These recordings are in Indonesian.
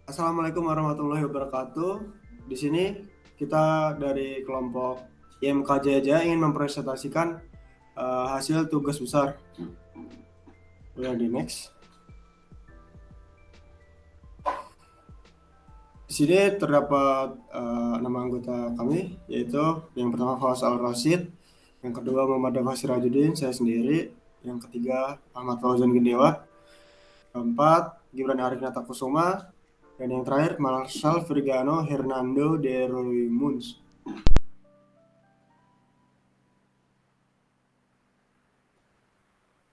Assalamualaikum warahmatullahi wabarakatuh. Di sini kita dari kelompok IMK Jaya ingin mempresentasikan hasil tugas besar. Boleh di next. Di sini terdapat nama anggota kami, yaitu yang pertama Fawaz Al-Rasyid, yang kedua Muhammad Dafa Sirajuddin, saya sendiri, yang ketiga Ahmad Fauzan Gendewa, keempat Gibran Arif Natakusuma, dan yang terakhir Marshal Virgano Hernando de Roimuns.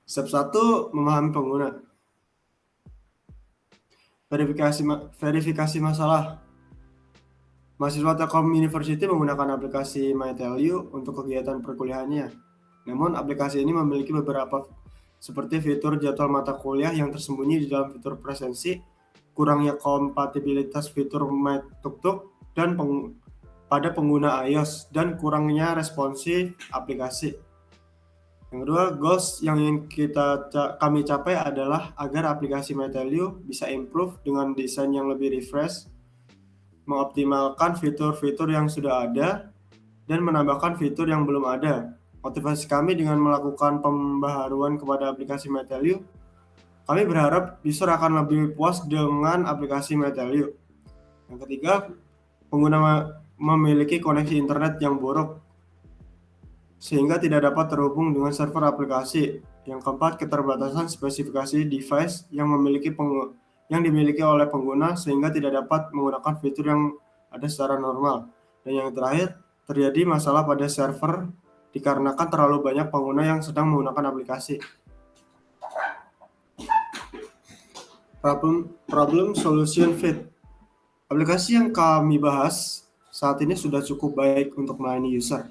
Step 1, memahami pengguna. Verifikasi masalah. Mahasiswa Telkom University menggunakan aplikasi MyTelU untuk kegiatan perkuliahannya. Namun aplikasi ini memiliki beberapa seperti fitur jadwal mata kuliah yang tersembunyi di dalam fitur presensi, kurangnya kompatibilitas fitur MyTukTuk dan pada pengguna iOS, dan kurangnya responsif aplikasi. Yang kedua, goals yang ingin kami capai adalah agar aplikasi MyTelU bisa improve dengan desain yang lebih refresh, mengoptimalkan fitur-fitur yang sudah ada, dan menambahkan fitur yang belum ada. Motivasi kami dengan melakukan pembaharuan kepada aplikasi MyTelU, kami berharap user akan lebih puas dengan aplikasi MyTelU. Yang ketiga, pengguna memiliki koneksi internet yang buruk sehingga tidak dapat terhubung dengan server aplikasi. Yang keempat, keterbatasan spesifikasi device yang dimiliki oleh pengguna sehingga tidak dapat menggunakan fitur yang ada secara normal. Dan yang terakhir, terjadi masalah pada server dikarenakan terlalu banyak pengguna yang sedang menggunakan aplikasi. Problem Solution Fit. Aplikasi yang kami bahas saat ini sudah cukup baik untuk melayani user.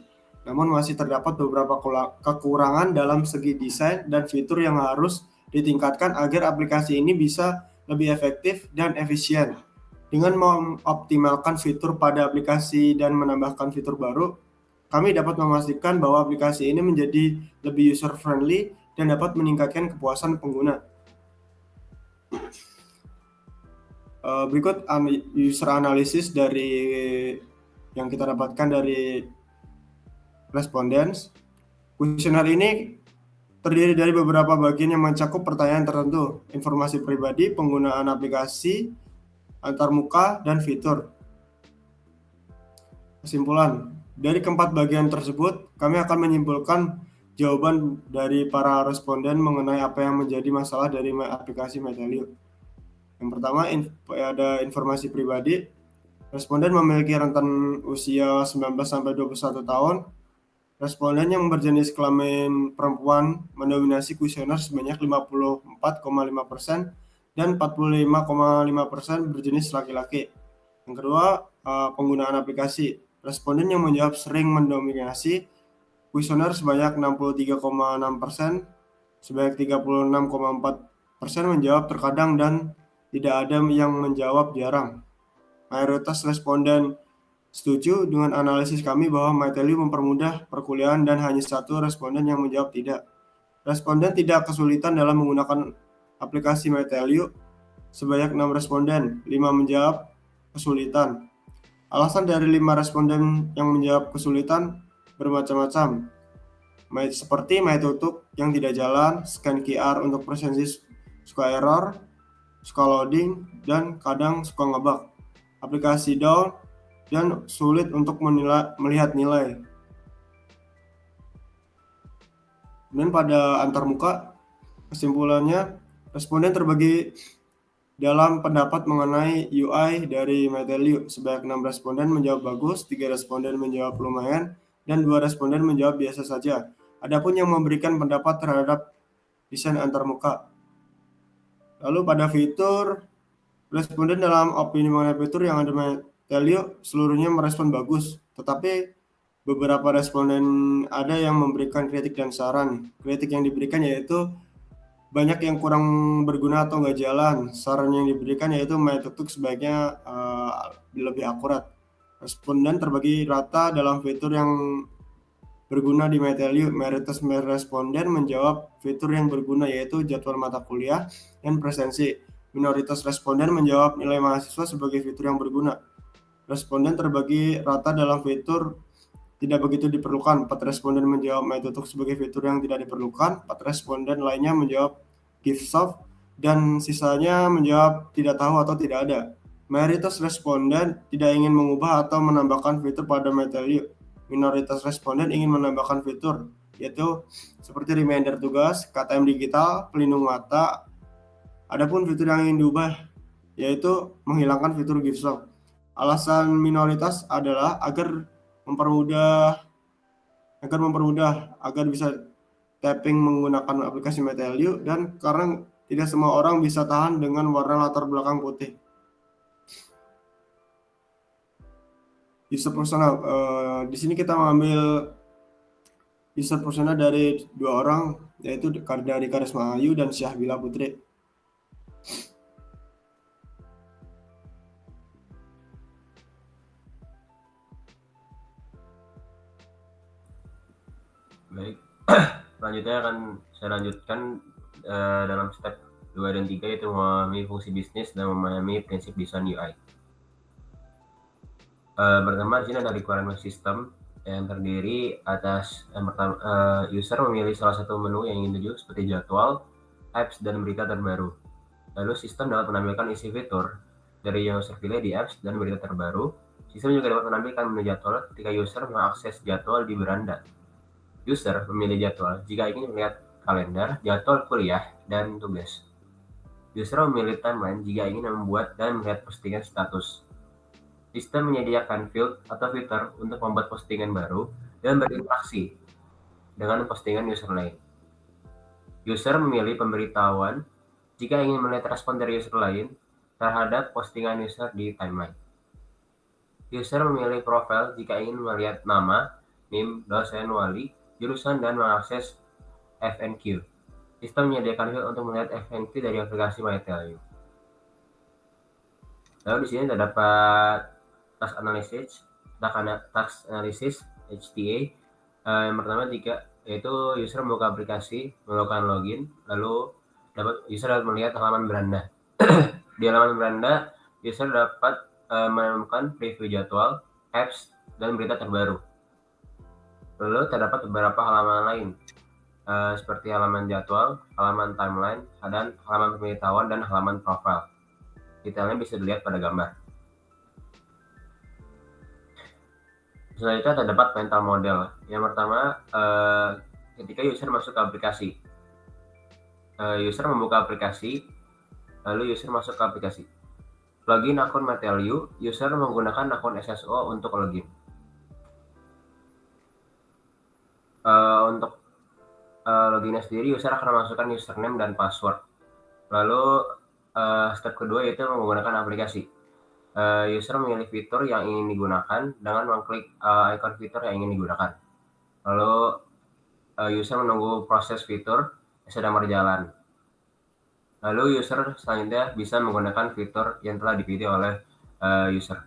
Namun masih terdapat beberapa kekurangan dalam segi desain dan fitur yang harus ditingkatkan agar aplikasi ini bisa lebih efektif dan efisien. Dengan mengoptimalkan fitur pada aplikasi dan menambahkan fitur baru, kami dapat memastikan bahwa aplikasi ini menjadi lebih user-friendly dan dapat meningkatkan kepuasan pengguna. Berikut user analysis dari yang kita dapatkan dari respondents. Kuesioner ini terdiri dari beberapa bagian yang mencakup pertanyaan tertentu, informasi pribadi, penggunaan aplikasi, antarmuka, dan fitur. Kesimpulan, dari keempat bagian tersebut, kami akan menyimpulkan jawaban dari para responden mengenai apa yang menjadi masalah dari aplikasi MyTelU. Yang pertama, ada informasi pribadi. Responden memiliki rentan usia 19-21 tahun. Responden yang berjenis kelamin perempuan mendominasi kuesioner sebanyak 54,5% dan 45,5% berjenis laki-laki. Yang kedua, penggunaan aplikasi. Responden yang menjawab sering mendominasi kuesioner sebanyak 63,6%, sebanyak 36,4% menjawab terkadang dan tidak ada yang menjawab jarang. Mayoritas responden setuju dengan analisis kami bahwa MyTelU mempermudah perkuliahan dan hanya satu responden yang menjawab tidak. Responden tidak kesulitan dalam menggunakan aplikasi MyTelU. Sebanyak 6 responden, 5 menjawab kesulitan. Alasan dari 5 responden yang menjawab kesulitan bermacam-macam. Seperti MyTukTuk yang tidak jalan, scan QR untuk presensi suka error, suka loading, dan kadang suka ngebug. Aplikasi down, dan sulit untuk melihat nilai. Dan pada antarmuka, kesimpulannya, responden terbagi dalam pendapat mengenai UI dari MyTelU. Sebanyak 6 responden menjawab bagus, 3 responden menjawab lumayan, dan 2 responden menjawab biasa saja. Adapun yang memberikan pendapat terhadap desain antarmuka. Lalu pada fitur, responden dalam opini mengenai fitur yang ada MyTelU seluruhnya merespon bagus, tetapi beberapa responden ada yang memberikan kritik dan saran. Kritik yang diberikan yaitu banyak yang kurang berguna atau nggak jalan. Saran yang diberikan yaitu MyTukTuk sebaiknya lebih akurat. Responden terbagi rata dalam fitur yang berguna di MyTelU. Mayoritas responden menjawab fitur yang berguna yaitu jadwal mata kuliah dan presensi. Minoritas responden menjawab nilai mahasiswa sebagai fitur yang berguna. Responden terbagi rata dalam fitur tidak begitu diperlukan. 4 responden menjawab MyTutok sebagai fitur yang tidak diperlukan. 4 responden lainnya menjawab Giftsoft dan sisanya menjawab tidak tahu atau tidak ada. Mayoritas responden tidak ingin mengubah atau menambahkan fitur pada Meteliu. Minoritas responden ingin menambahkan fitur, yaitu seperti reminder tugas, KTM digital, pelindung mata. Adapun fitur yang ingin diubah yaitu menghilangkan fitur Giftsoft. Alasan minoritas adalah agar mempermudah agar bisa tapping menggunakan aplikasi Meteliu dan karena tidak semua orang bisa tahan dengan warna latar belakang putih. User persona, di sini kita mengambil user persona dari 2 orang, yaitu dari Karisma Ayu dan Syahbila Putri. Baik, selanjutnya akan saya lanjutkan dalam step 2 dan 3, yaitu memahami fungsi bisnis dan memahami prinsip desain UI. Pertama, di sini ada requirement system yang terdiri atas yang pertama, user memilih salah satu menu yang ingin tuju seperti jadwal, apps, dan berita terbaru. Lalu sistem dapat menampilkan isi fitur dari yang user pilih di apps dan berita terbaru. Sistem juga dapat menampilkan menu jadwal ketika user mengakses jadwal di beranda. User memilih jadwal jika ingin melihat kalender, jadwal kuliah, dan tugas. User memilih timeline jika ingin membuat dan melihat postingan status. Sistem menyediakan field atau fitur untuk membuat postingan baru dan berinteraksi dengan postingan user lain. User memilih pemberitahuan jika ingin melihat respon dari user lain terhadap postingan user di timeline. User memilih profil jika ingin melihat nama, NIM, dosen, wali, jurusan, dan mengakses FNQ. Sistem menyediakan field untuk melihat FNQ dari aplikasi Meteliu. Lalu di sini terdapat task analysis HTA. Yang pertama yaitu user membuka aplikasi, melakukan login, lalu user dapat melihat halaman beranda. Di halaman beranda, user dapat menemukan preview jadwal, apps, dan berita terbaru. Lalu terdapat beberapa halaman lain, seperti halaman jadwal, halaman timeline, dan halaman pemberitahuan, dan halaman profile. Detailnya bisa dilihat pada gambar. Selanjutnya terdapat mental model. Yang pertama, ketika user masuk ke aplikasi. User membuka aplikasi, lalu user masuk ke aplikasi. Login akun Meteliu, user menggunakan akun SSO untuk login. Untuk loginnya sendiri, user akan memasukkan username dan password. Lalu step kedua yaitu menggunakan aplikasi. User memilih fitur yang ingin digunakan dengan mengklik icon fitur yang ingin digunakan. Lalu user menunggu proses fitur yang sedang berjalan. Lalu user selanjutnya bisa menggunakan fitur yang telah dipilih oleh user.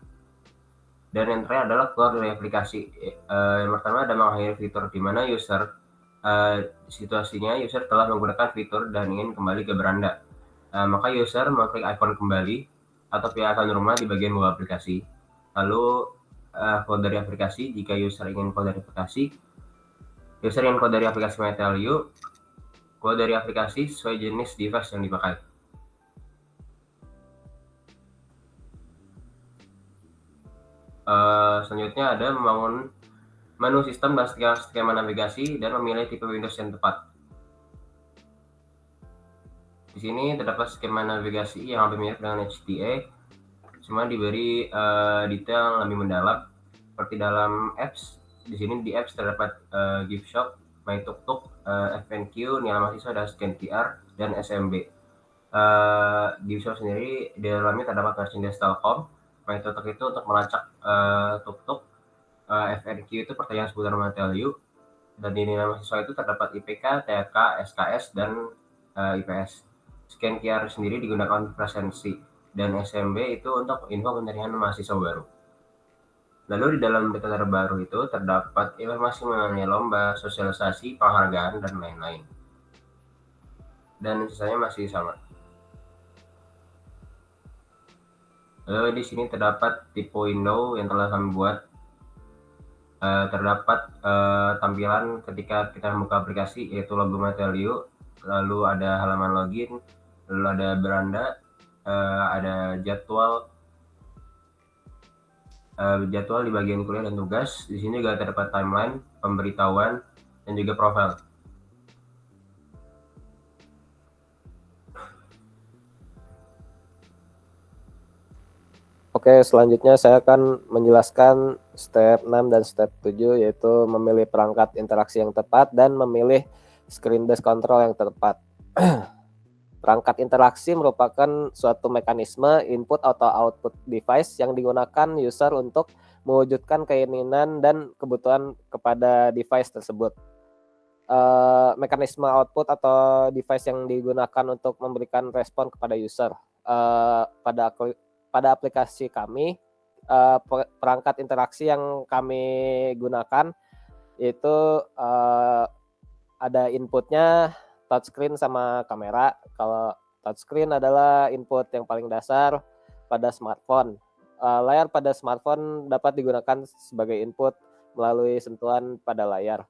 Dan yang terakhir adalah keluar dari aplikasi. Yang pertama ada mengakhiri fitur di mana user situasinya user telah menggunakan fitur dan ingin kembali ke beranda. Maka user mengklik icon kembali atau icon rumah di bagian bawah aplikasi. Lalu keluar dari aplikasi jika user ingin keluar dari aplikasi. User ingin keluar dari aplikasi Meteliu, keluar dari aplikasi sesuai jenis device yang dipakai. Selanjutnya ada membangun menu sistem dan skema navigasi dan memilih tipe Windows yang tepat. Di sini terdapat skema navigasi yang hampir mirip dengan HTA, cuma diberi detail lebih mendalam. Seperti dalam apps, di sini di apps terdapat Giftshop, MyTutok, FNQ, nilai mahasiswa, dan scan QR, dan SMB. Giftshop sendiri di dalamnya terdapat merchandise Telkom. MyTutok itu untuk melacak tuk-tuk. FNQ itu pertanyaan seputar Meteliu. Dan di nilai mahasiswa itu terdapat IPK, TK, SKS, dan IPS. Scan QR sendiri digunakan untuk presensi, dan SMB itu untuk info penerimaan mahasiswa baru. Lalu di dalam data terbaru itu terdapat informasi mengenai lomba, sosialisasi, penghargaan, dan lain-lain. Dan sisanya masih sama. Lalu di sini terdapat tipe window yang telah kami buat. Terdapat tampilan ketika kita membuka aplikasi, yaitu logo Metelio, lalu ada halaman login, lalu ada beranda, ada jadwal di bagian kuliah dan tugas. Di sini juga terdapat timeline, pemberitahuan, dan juga profil. Oke, selanjutnya saya akan menjelaskan step 6 dan step 7, yaitu memilih perangkat interaksi yang tepat dan memilih screen based control yang tepat. Perangkat interaksi merupakan suatu mekanisme input atau output device yang digunakan user untuk mewujudkan keinginan dan kebutuhan kepada device tersebut. Mekanisme output atau device yang digunakan untuk memberikan respon kepada user. Pada aplikasi kami, perangkat interaksi yang kami gunakan itu ada inputnya touchscreen sama kamera. Kalau touchscreen adalah input yang paling dasar pada smartphone. Layar pada smartphone dapat digunakan sebagai input melalui sentuhan pada layar.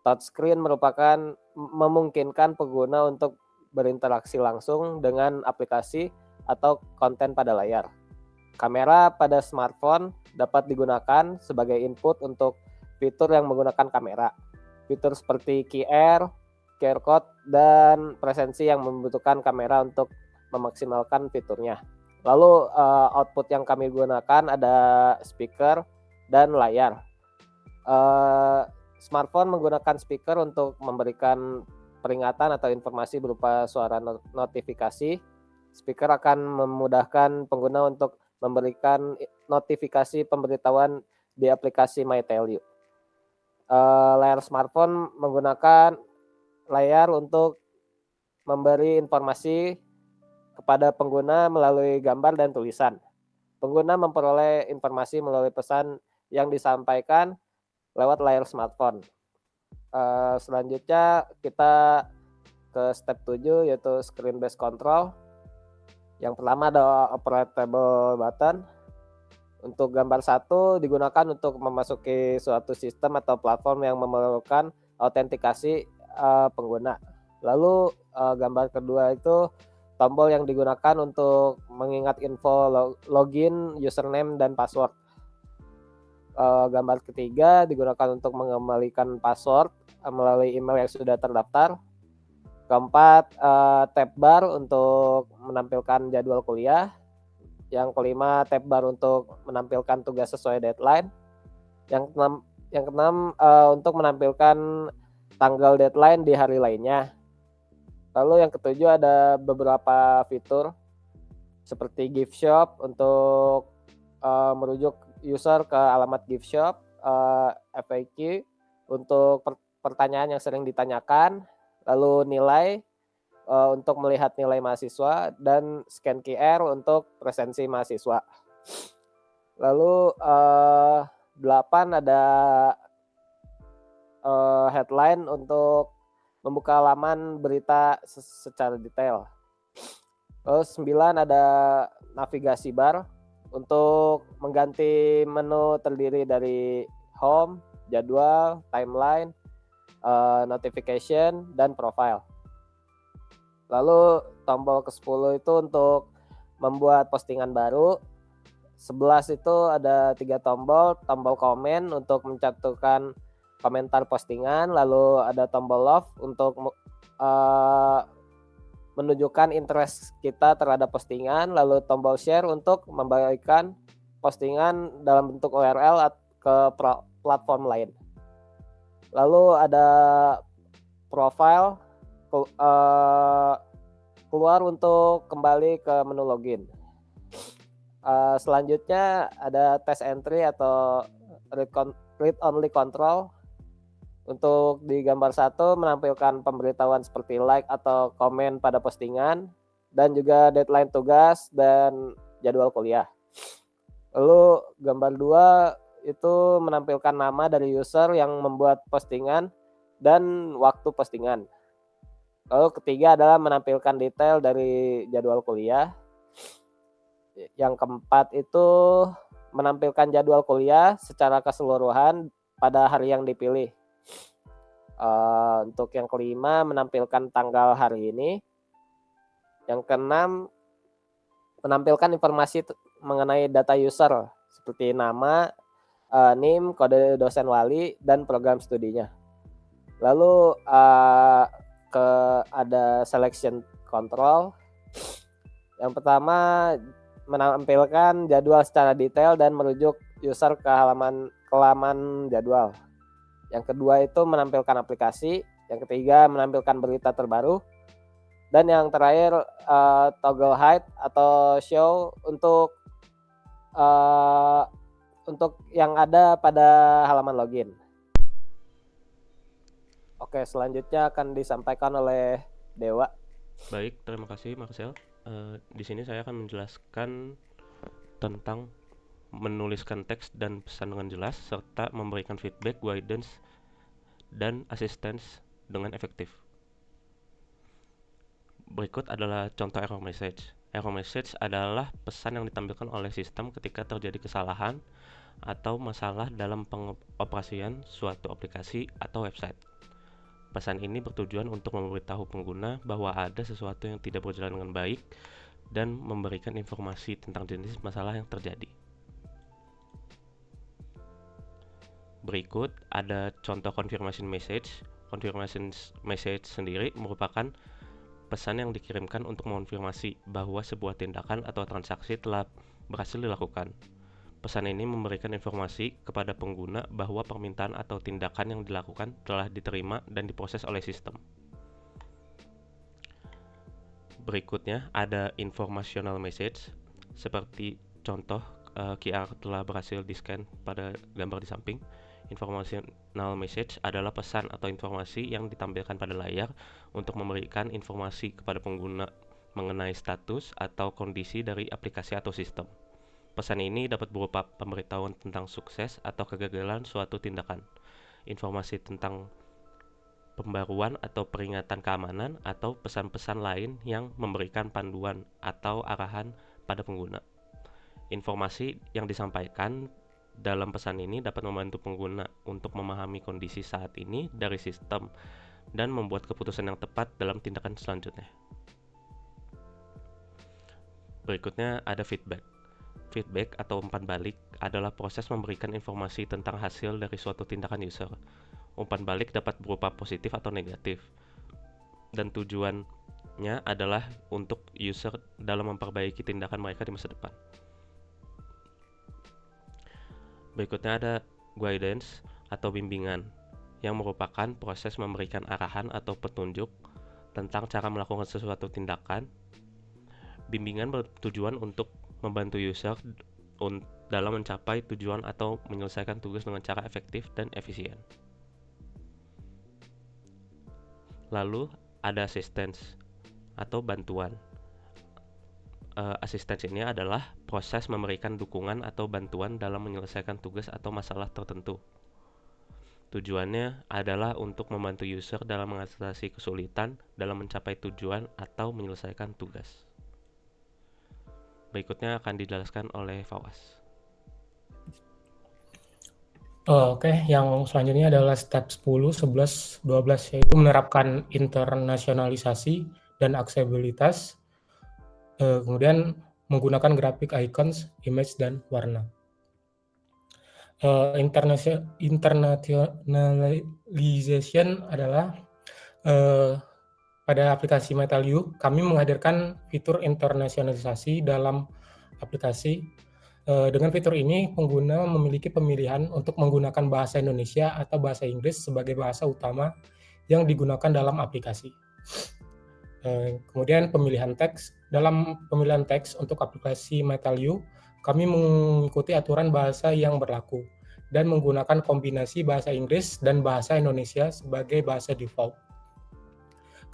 Touchscreen merupakan memungkinkan pengguna untuk berinteraksi langsung dengan aplikasi atau konten pada layar. Kamera pada smartphone dapat digunakan sebagai input untuk fitur yang menggunakan kamera. Fitur seperti QR code, dan presensi yang membutuhkan kamera untuk memaksimalkan fiturnya. Lalu output yang kami gunakan ada speaker dan layar. Smartphone menggunakan speaker untuk memberikan peringatan atau informasi berupa suara notifikasi. Speaker akan memudahkan pengguna untuk memberikan notifikasi pemberitahuan di aplikasi MyTelU. Layar smartphone menggunakan layar untuk memberi informasi kepada pengguna melalui gambar dan tulisan. Pengguna memperoleh informasi melalui pesan yang disampaikan lewat layar smartphone. Selanjutnya kita ke step 7, yaitu screen based control. Yang pertama ada operatable button. Untuk gambar 1 digunakan untuk memasuki suatu sistem atau platform yang memerlukan autentikasi pengguna. Lalu gambar kedua itu tombol yang digunakan untuk mengingat info login, username, dan password. Gambar ketiga digunakan untuk mengembalikan password melalui email yang sudah terdaftar. Keempat, tab bar untuk menampilkan jadwal kuliah. Yang kelima, tab bar untuk menampilkan tugas sesuai deadline. Yang keenam untuk menampilkan tanggal deadline di hari lainnya. Lalu yang ketujuh ada beberapa fitur seperti gift shop untuk merujuk user ke alamat gift shop, FAQ untuk pertanyaan yang sering ditanyakan, lalu nilai untuk melihat nilai mahasiswa, dan scan QR untuk presensi mahasiswa. Lalu 8 ada headline untuk membuka halaman berita secara detail. Lalu 9 ada navigasi bar untuk mengganti menu terdiri dari home, jadwal, timeline, notification, dan profile. Lalu tombol ke-10 itu untuk membuat postingan baru. 11 itu ada 3 tombol komen untuk mencantumkan komentar postingan, lalu ada tombol love untuk menunjukkan interest kita terhadap postingan, lalu tombol share untuk membagikan postingan dalam bentuk URL ke platform lain. Lalu ada profile keluar untuk kembali ke menu login. Selanjutnya ada test entry atau read only control. Untuk di gambar 1 menampilkan pemberitahuan seperti like atau komen pada postingan, dan juga deadline tugas dan jadwal kuliah. Lalu gambar 2 itu menampilkan nama dari user yang membuat postingan dan waktu postingan. Lalu ketiga adalah menampilkan detail dari jadwal kuliah. Yang keempat itu menampilkan jadwal kuliah secara keseluruhan pada hari yang dipilih. Untuk yang kelima, menampilkan tanggal hari ini. Yang keenam, menampilkan informasi mengenai data user seperti nama, NIM, kode dosen wali, dan program studinya. Lalu ada selection control. Yang pertama, menampilkan jadwal secara detail dan merujuk user ke halaman jadwal. Yang kedua itu menampilkan aplikasi. Yang ketiga menampilkan berita terbaru. Dan yang terakhir toggle hide atau show untuk yang ada pada halaman login. Oke, selanjutnya akan disampaikan oleh Dewa. Baik, terima kasih Marcel. Di sini saya akan menjelaskan tentang menuliskan teks dan pesan dengan jelas serta memberikan feedback, guidance, dan assistance dengan efektif. Berikut adalah contoh error message. Error message adalah pesan yang ditampilkan oleh sistem ketika terjadi kesalahan atau masalah dalam pengoperasian suatu aplikasi atau website. Pesan ini bertujuan untuk memberitahu pengguna bahwa ada sesuatu yang tidak berjalan dengan baik dan memberikan informasi tentang jenis masalah yang terjadi. Berikut ada contoh confirmation message. Confirmation message sendiri merupakan pesan yang dikirimkan untuk mengonfirmasi bahwa sebuah tindakan atau transaksi telah berhasil dilakukan. Pesan ini memberikan informasi kepada pengguna bahwa permintaan atau tindakan yang dilakukan telah diterima dan diproses oleh sistem. Berikutnya ada informational message, seperti contoh QR telah berhasil di-scan pada gambar di samping. Informational message adalah pesan atau informasi yang ditampilkan pada layar untuk memberikan informasi kepada pengguna mengenai status atau kondisi dari aplikasi atau sistem. Pesan ini dapat berupa pemberitahuan tentang sukses atau kegagalan suatu tindakan, informasi tentang pembaruan atau peringatan keamanan, atau pesan-pesan lain yang memberikan panduan atau arahan pada pengguna. Informasi yang disampaikan dalam pesan ini dapat membantu pengguna untuk memahami kondisi saat ini dari sistem dan membuat keputusan yang tepat dalam tindakan selanjutnya. Berikutnya ada feedback. Feedback atau umpan balik adalah proses memberikan informasi tentang hasil dari suatu tindakan user. Umpan balik dapat berupa positif atau negatif, dan tujuannya adalah untuk user dalam memperbaiki tindakan mereka di masa depan. Berikutnya ada guidance atau bimbingan, yang merupakan proses memberikan arahan atau petunjuk tentang cara melakukan sesuatu tindakan. Bimbingan bertujuan untuk membantu user dalam mencapai tujuan atau menyelesaikan tugas dengan cara efektif dan efisien. Lalu ada assistance atau bantuan. Assistance ini adalah proses memberikan dukungan atau bantuan dalam menyelesaikan tugas atau masalah tertentu. Tujuannya adalah untuk membantu user dalam mengatasi kesulitan dalam mencapai tujuan atau menyelesaikan tugas. Berikutnya akan dijelaskan oleh Fawaz. Oke, yang selanjutnya adalah step 10, 11, 12, yaitu menerapkan internasionalisasi dan aksesibilitas. Kemudian menggunakan grafik icons, image, dan warna. Internationalization adalah pada aplikasi Metal.io, kami menghadirkan fitur internasionalisasi dalam aplikasi. Dengan fitur ini, pengguna memiliki pemilihan untuk menggunakan bahasa Indonesia atau bahasa Inggris sebagai bahasa utama yang digunakan dalam aplikasi. Kemudian pemilihan teks. Dalam pemilihan teks untuk aplikasi Metal.io, kami mengikuti aturan bahasa yang berlaku dan menggunakan kombinasi bahasa Inggris dan bahasa Indonesia sebagai bahasa default.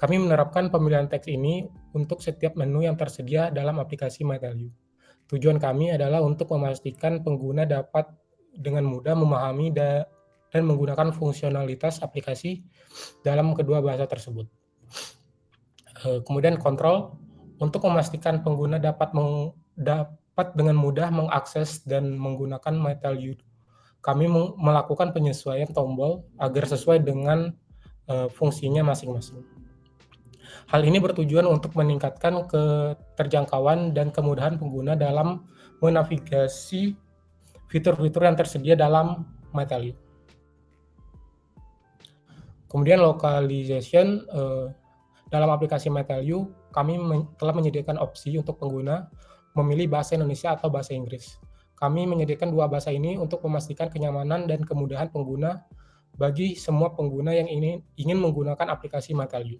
Kami menerapkan pemilihan teks ini untuk setiap menu yang tersedia dalam aplikasi Metal.io. Tujuan kami adalah untuk memastikan pengguna dapat dengan mudah memahami dan menggunakan fungsionalitas aplikasi dalam kedua bahasa tersebut. Kemudian kontrol, untuk memastikan pengguna dapat dapat dengan mudah mengakses dan menggunakan MetaView. Kami melakukan penyesuaian tombol agar sesuai dengan fungsinya masing-masing. Hal ini bertujuan untuk meningkatkan keterjangkauan dan kemudahan pengguna dalam menavigasi fitur-fitur yang tersedia dalam MetaView. Kemudian localization, dalam aplikasi MetaView kami telah menyediakan opsi untuk pengguna memilih bahasa Indonesia atau bahasa Inggris. Kami menyediakan dua bahasa ini untuk memastikan kenyamanan dan kemudahan pengguna bagi semua pengguna yang ingin menggunakan aplikasi MetaView.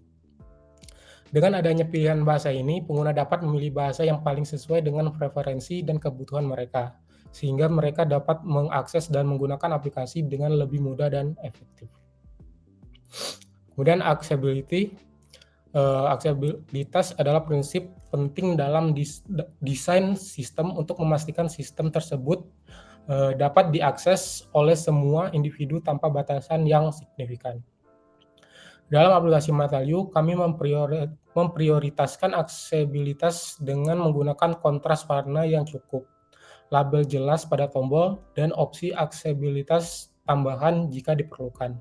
Dengan adanya pilihan bahasa ini, pengguna dapat memilih bahasa yang paling sesuai dengan preferensi dan kebutuhan mereka, sehingga mereka dapat mengakses dan menggunakan aplikasi dengan lebih mudah dan efektif. Kemudian accessibility. Aksesibilitas adalah prinsip penting dalam desain sistem untuk memastikan sistem tersebut dapat diakses oleh semua individu tanpa batasan yang signifikan. Dalam aplikasi MetaView, kami memprioritaskan aksesibilitas dengan menggunakan kontras warna yang cukup, label jelas pada tombol, dan opsi aksesibilitas tambahan jika diperlukan.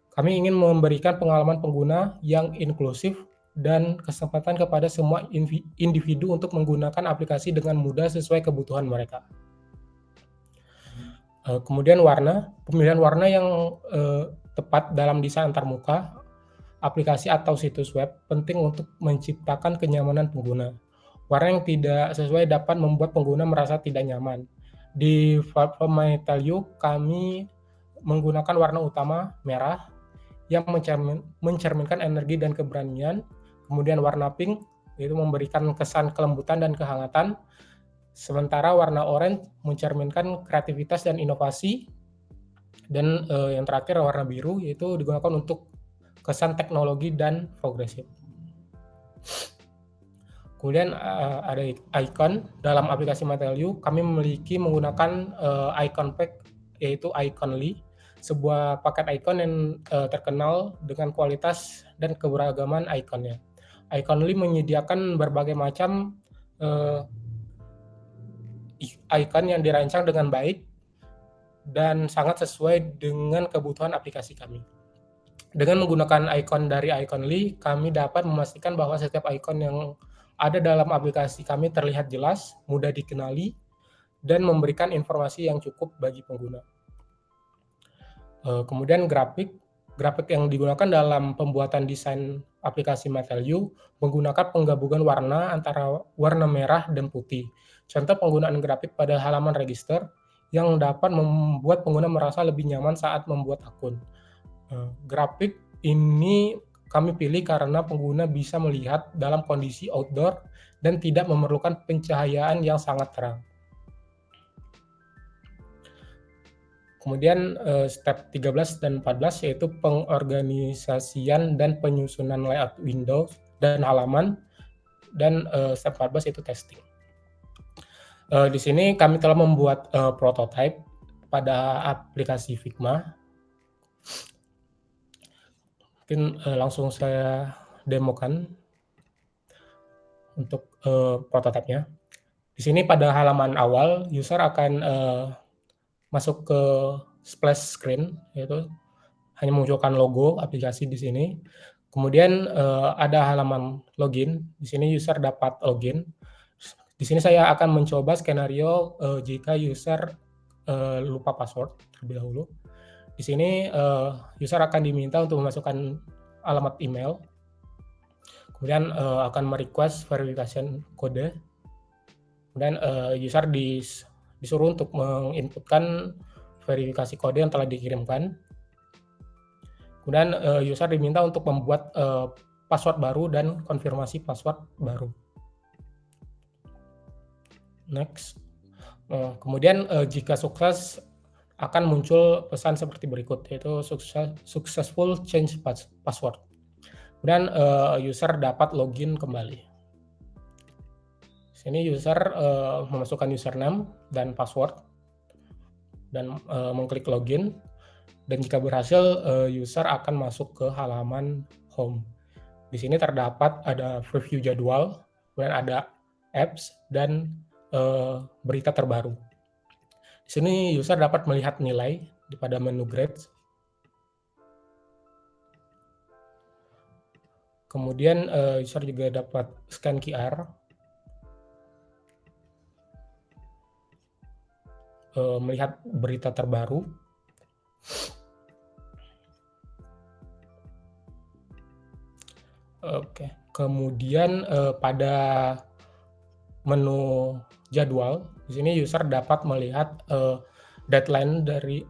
Kami ingin memberikan pengalaman pengguna yang inklusif dan kesempatan kepada semua individu untuk menggunakan aplikasi dengan mudah sesuai kebutuhan mereka. Kemudian pemilihan warna yang tepat dalam desain antarmuka, aplikasi atau situs web penting untuk menciptakan kenyamanan pengguna. Warna yang tidak sesuai dapat membuat pengguna merasa tidak nyaman. Di platform MetaView, kami menggunakan warna utama merah yang mencerminkan energi dan keberanian. Kemudian warna pink itu memberikan kesan kelembutan dan kehangatan. Sementara warna orange mencerminkan kreativitas dan inovasi. Dan yang terakhir warna biru yaitu digunakan untuk kesan teknologi dan progresif. Kemudian ada icon dalam aplikasi MetaView. Kami menggunakan icon pack yaitu Iconly, sebuah paket icon yang terkenal dengan kualitas dan keberagaman ikonnya. Iconly menyediakan berbagai macam icon yang dirancang dengan baik dan sangat sesuai dengan kebutuhan aplikasi kami. Dengan menggunakan icon dari Iconly, kami dapat memastikan bahwa setiap icon yang ada dalam aplikasi kami terlihat jelas, mudah dikenali, dan memberikan informasi yang cukup bagi pengguna. Kemudian grafik yang digunakan dalam pembuatan desain aplikasi MetaView menggunakan penggabungan warna antara warna merah dan putih. Contoh penggunaan grafik pada halaman register yang dapat membuat pengguna merasa lebih nyaman saat membuat akun. Grafik ini kami pilih karena pengguna bisa melihat dalam kondisi outdoor dan tidak memerlukan pencahayaan yang sangat terang. Kemudian step 13 dan 14 yaitu pengorganisasian dan penyusunan layout Windows dan halaman, dan step 14 yaitu testing. Di sini kami telah membuat prototype pada aplikasi Figma. Mungkin langsung saya demokan untuk prototipenya. Di sini pada halaman awal user akan masuk ke splash screen, yaitu hanya memunculkan logo aplikasi di sini. Kemudian ada halaman login. Di sini user dapat login. Di sini saya akan mencoba skenario jika user lupa password terlebih dahulu. Di sini user akan diminta untuk memasukkan alamat email. Kemudian akan merequest verification kode. Kemudian user disuruh untuk menginputkan verifikasi kode yang telah dikirimkan. Kemudian user diminta untuk membuat password baru dan konfirmasi password baru. Next. Kemudian jika sukses akan muncul pesan seperti berikut, yaitu successful change password. Kemudian user dapat login kembali. Sini user memasukkan username dan password dan mengklik login, dan jika berhasil user akan masuk ke halaman home. Di sini terdapat ada preview jadwal, kemudian ada apps dan berita terbaru. Di sini user dapat melihat nilai pada menu grades. Kemudian user juga dapat scan QR, melihat berita terbaru. Oke, kemudian pada menu jadwal, di sini user dapat melihat deadline dari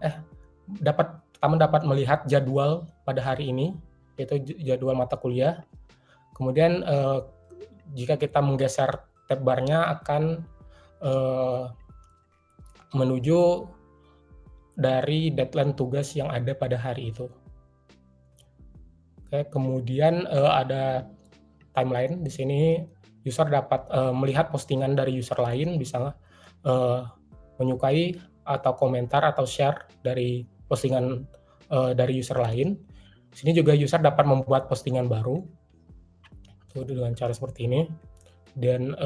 dapat melihat jadwal pada hari ini, yaitu jadwal mata kuliah. Kemudian jika kita menggeser tab barnya akan menuju dari deadline tugas yang ada pada hari itu. Oke, kemudian ada timeline. Di sini user dapat melihat postingan dari user lain, bisa menyukai atau komentar atau share dari postingan dari user lain. Di sini juga user dapat membuat postingan baru dengan cara seperti ini, dan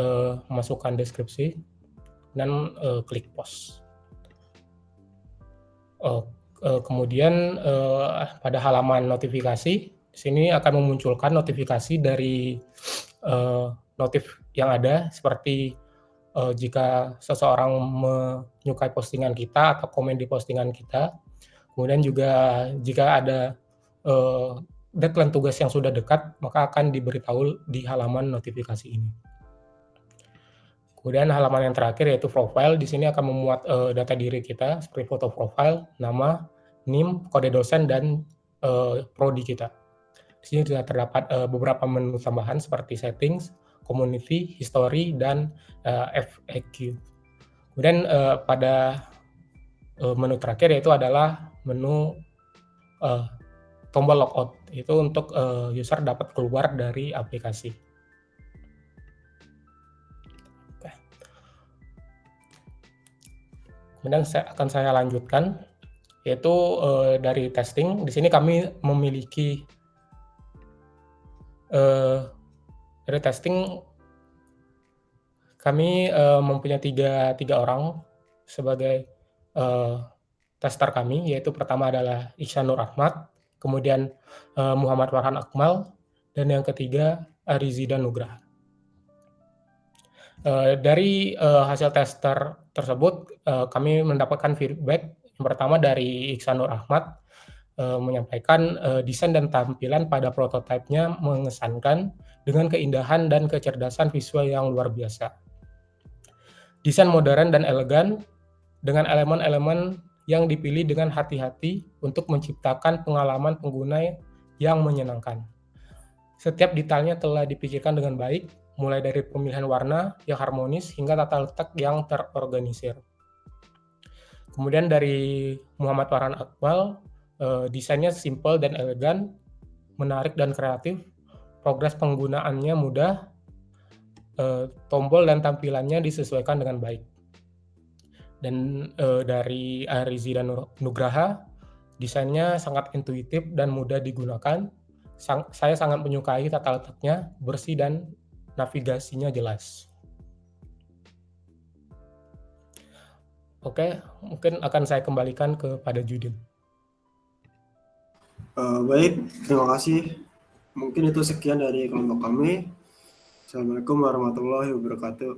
masukkan deskripsi dan klik post. Kemudian pada halaman notifikasi, di sini akan memunculkan notifikasi dari notif yang ada, seperti jika seseorang menyukai postingan kita atau komen di postingan kita. Kemudian juga jika ada deadline tugas yang sudah dekat, maka akan diberitahu di halaman notifikasi ini. Kemudian halaman yang terakhir yaitu profile. Di sini akan memuat data diri kita seperti foto profile, nama, NIM, kode dosen, dan prodi kita. Di sini juga terdapat beberapa menu tambahan seperti settings, community, history, dan FAQ. Kemudian pada menu terakhir yaitu adalah menu tombol logout, itu untuk user dapat keluar dari aplikasi. Oke. Kemudian akan saya lanjutkan, yaitu dari testing. Di sini kami memiliki dari testing kami mempunyai tiga orang sebagai tester kami, yaitu pertama adalah Ihsan Nur Ahmad, kemudian Muhammad Farhan Akmal, dan yang ketiga Arizidan Nugraha. Dari hasil tester tersebut kami mendapatkan feedback. Yang pertama dari Ihsan Nur Ahmad menyampaikan desain dan tampilan pada prototipenya mengesankan dengan keindahan dan kecerdasan visual yang luar biasa. Desain modern dan elegan dengan elemen-elemen yang dipilih dengan hati-hati untuk menciptakan pengalaman pengguna yang menyenangkan. Setiap detailnya telah dipikirkan dengan baik, mulai dari pemilihan warna yang harmonis hingga tata letak yang terorganisir. Kemudian dari Muhammad Farhan Akmal, desainnya simple dan elegan, menarik dan kreatif, progres penggunaannya mudah, tombol dan tampilannya disesuaikan dengan baik. Dan dari Arizidan Nugraha, desainnya sangat intuitif dan mudah digunakan. Saya sangat menyukai tata letaknya, bersih dan navigasinya jelas. Oke, mungkin akan saya kembalikan kepada Judin. Baik, terima kasih. Mungkin itu sekian dari kelompok kami. Assalamualaikum warahmatullahi wabarakatuh.